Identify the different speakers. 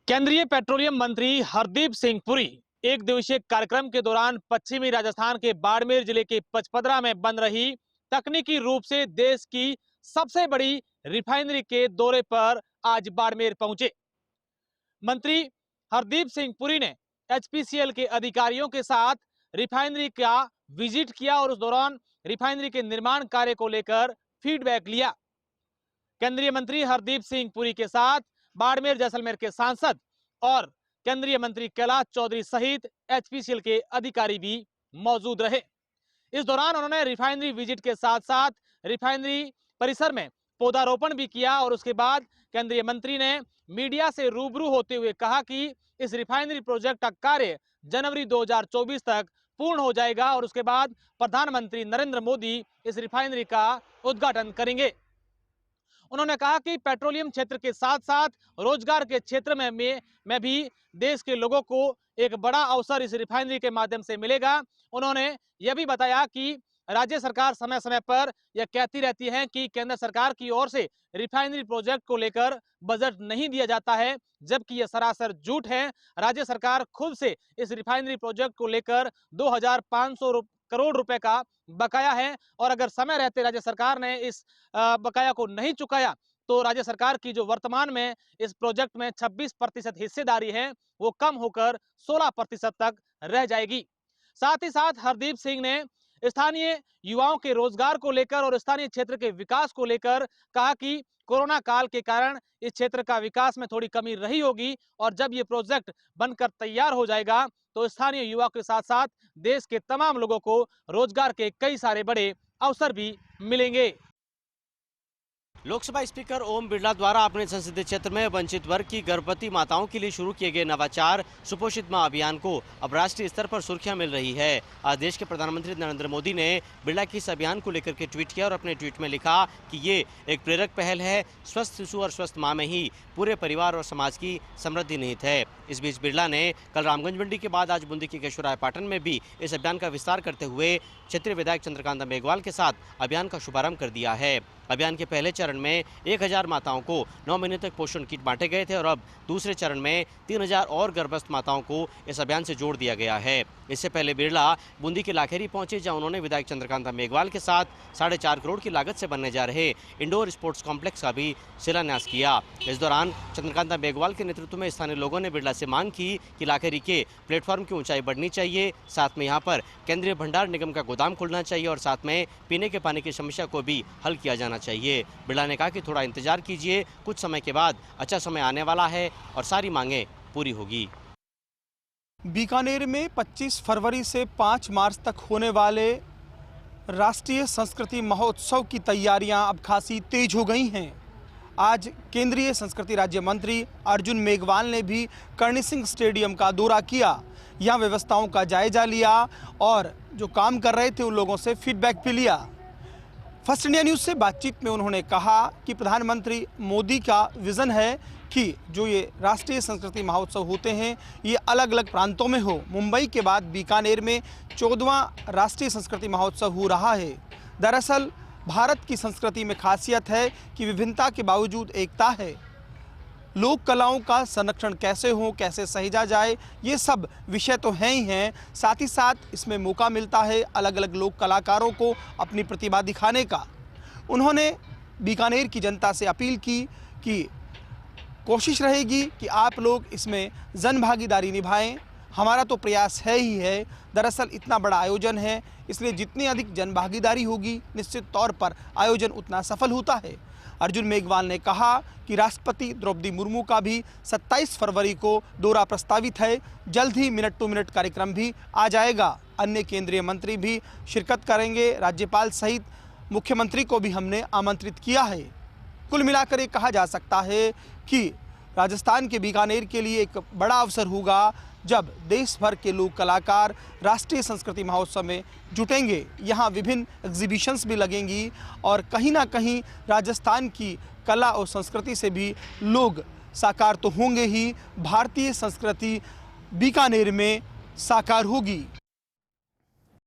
Speaker 1: केंद्रीय पेट्रोलियम मंत्री हरदीप सिंह पुरी एक दिवसीय कार्यक्रम के दौरान पश्चिमी राजस्थान के बाड़मेर जिले के पचपदरा में बन रही तकनीकी रूप से देश की सबसे बड़ी रिफाइनरी के दौरे पर आज बाड़मेर पहुंचे। मंत्री हरदीप सिंह पुरी ने एचपीसीएल के अधिकारियों के साथ रिफाइनरी का विजिट किया और उस दौरान रिफाइनरी के निर्माण कार्य को लेकर फीडबैक लिया। केंद्रीय मंत्री हरदीप सिंह पुरी के साथ बाड़मेर जैसलमेर के सांसद और केंद्रीय मंत्री कैलाश चौधरी सहित एचपीसीएल के अधिकारी भी मौजूद रहे। इस दौरान उन्होंने रिफाइनरी विजिट के साथ साथ रिफाइनरी परिसर में पौधारोपण भी किया और उसके बाद केंद्रीय मंत्री ने मीडिया से रूबरू होते हुए कहा कि इस रिफाइनरी प्रोजेक्ट का कार्य जनवरी 2024 तक पूर्ण हो जाएगा और उसके बाद प्रधानमंत्री नरेंद्र मोदी इस रिफाइनरी का उद्घाटन करेंगे। उन्होंने कहा कि पेट्रोलियम क्षेत्र के साथ साथ रोजगार के क्षेत्र में भी देश के लोगों को एक बड़ा अवसर इस रिफाइनरी के माध्यम से मिलेगा। उन्होंने यह भी बताया कि राज्य सरकार समय समय पर यह कहती रहती है कि केंद्र सरकार की ओर से रिफाइनरी प्रोजेक्ट को लेकर बजट नहीं दिया जाता है, जबकि यह सरासर झूठ है। राज्य सरकार खुद से इस रिफाइनरी प्रोजेक्ट को लेकर 2500 करोड़ रुपए का बकाया है और अगर समय रहते राज्य सरकार ने इस बकाया को नहीं चुकाया तो राज्य सरकार की जो वर्तमान में इस प्रोजेक्ट में 26% हिस्सेदारी है वो कम होकर 16% तक रह जाएगी। साथ ही साथ हरदीप सिंह ने स्थानीय युवाओं के रोजगार को लेकर और स्थानीय क्षेत्र के विकास को लेकर कहा कि कोरोना काल के कारण इस क्षेत्र का विकास में थोड़ी कमी रही होगी और जब ये प्रोजेक्ट बनकर तैयार हो जाएगा तो स्थानीय युवा के साथ साथ देश के तमाम लोगों को रोजगार के कई सारे बड़े अवसर भी मिलेंगे।
Speaker 2: लोकसभा स्पीकर ओम बिरला द्वारा अपने संसदीय क्षेत्र में वंचित वर्ग की गर्भवती माताओं के लिए शुरू किए गए नवाचार सुपोषित मां अभियान को अब राष्ट्रीय स्तर पर सुर्खियां मिल रही है। आज देश के प्रधानमंत्री नरेंद्र मोदी ने बिरला की इस अभियान को लेकर के ट्वीट किया और अपने ट्वीट में लिखा कि ये एक प्रेरक पहल है। स्वस्थ शिशु और स्वस्थ मां में ही पूरे परिवार और समाज की समृद्धि निहित है। इस बीच बिरला ने कल रामगंज मंडी के बाद आज बूंदी के केशवरायपाटन में भी इस अभियान का विस्तार करते हुए क्षेत्रीय विधायक चंद्रकांता मेघवाल के साथ अभियान का शुभारंभ कर दिया है। अभियान के पहले चरण में 1000 माताओं को 9 महीने तक पोषण किट बांटे गए थे और अब दूसरे चरण में 3000 और गर्भस्थ माताओं को इस अभियान से जोड़ दिया गया है। इससे पहले बिरला बूंदी के लाखेरी पहुंचे जहां उन्होंने विधायक चंद्रकांता मेघवाल के साथ 4.5 करोड़ की लागत से बनने जा रहे इंडोर स्पोर्ट्स कॉम्प्लेक्स का भी शिलान्यास किया। इस दौरान चंद्रकांता मेघवाल के नेतृत्व में स्थानीय लोगों ने बिरला से मांग की कि लाखेरी के प्लेटफॉर्म की ऊंचाई बढ़नी चाहिए, साथ में यहाँ पर केंद्रीय भंडार निगम का गोदाम खुलना चाहिए और साथ में पीने के पानी की समस्या को भी हल किया जाना चाहिए। बिरला ने कहा कि थोड़ा इंतजार कीजिए, कुछ समय के बाद अच्छा समय आने वाला है और सारी मांगें पूरी होगी।
Speaker 3: बीकानेर में 25 फरवरी से 5 मार्च तक होने वाले राष्ट्रीय संस्कृति महोत्सव की तैयारियां अब खासी तेज हो गई हैं। आज केंद्रीय संस्कृति राज्य मंत्री अर्जुन मेघवाल ने भी करणी सिंह स्टेडियम का दौरा किया, यहां व्यवस्थाओं का जायजा लिया और जो काम कर रहे थे उन लोगों से फीडबैक भी लिया। फर्स्ट इंडिया न्यूज़ से बातचीत में उन्होंने कहा कि प्रधानमंत्री मोदी का विज़न है कि जो ये राष्ट्रीय संस्कृति महोत्सव होते हैं ये अलग अलग प्रांतों में हो। मुंबई के बाद बीकानेर में 14वां राष्ट्रीय संस्कृति महोत्सव हो रहा है। दरअसल भारत की संस्कृति में खासियत है कि विभिन्नता के बावजूद एकता है। लोक कलाओं का संरक्षण कैसे हो, कैसे सहेजा जाए, ये सब विषय तो हैं ही हैं, साथ ही साथ इसमें मौका मिलता है अलग अलग लोक कलाकारों को अपनी प्रतिभा दिखाने का। उन्होंने बीकानेर की जनता से अपील की कि कोशिश रहेगी कि आप लोग इसमें जन भागीदारी निभाएं। हमारा तो प्रयास है ही है। दरअसल इतना बड़ा आयोजन है, इसलिए जितनी अधिक जन भागीदारी होगी निश्चित तौर पर आयोजन उतना सफल होता है। अर्जुन मेघवाल ने कहा कि राष्ट्रपति द्रौपदी मुर्मू का भी 27 फरवरी को दौरा प्रस्तावित है। जल्द ही मिनट टू मिनट कार्यक्रम भी आ जाएगा। अन्य केंद्रीय मंत्री भी शिरकत करेंगे। राज्यपाल सहित मुख्यमंत्री को भी हमने आमंत्रित किया है। कुल मिलाकर ये कहा जा सकता है कि राजस्थान के बीकानेर के लिए एक बड़ा अवसर होगा जब देश भर के लोक कलाकार राष्ट्रीय संस्कृति महोत्सव में जुटेंगे। यहाँ विभिन्न एग्जीबिशंस भी लगेंगी और कहीं ना कहीं राजस्थान की कला और संस्कृति से भी लोग साकार तो होंगे ही। भारतीय संस्कृति बीकानेर में साकार होगी।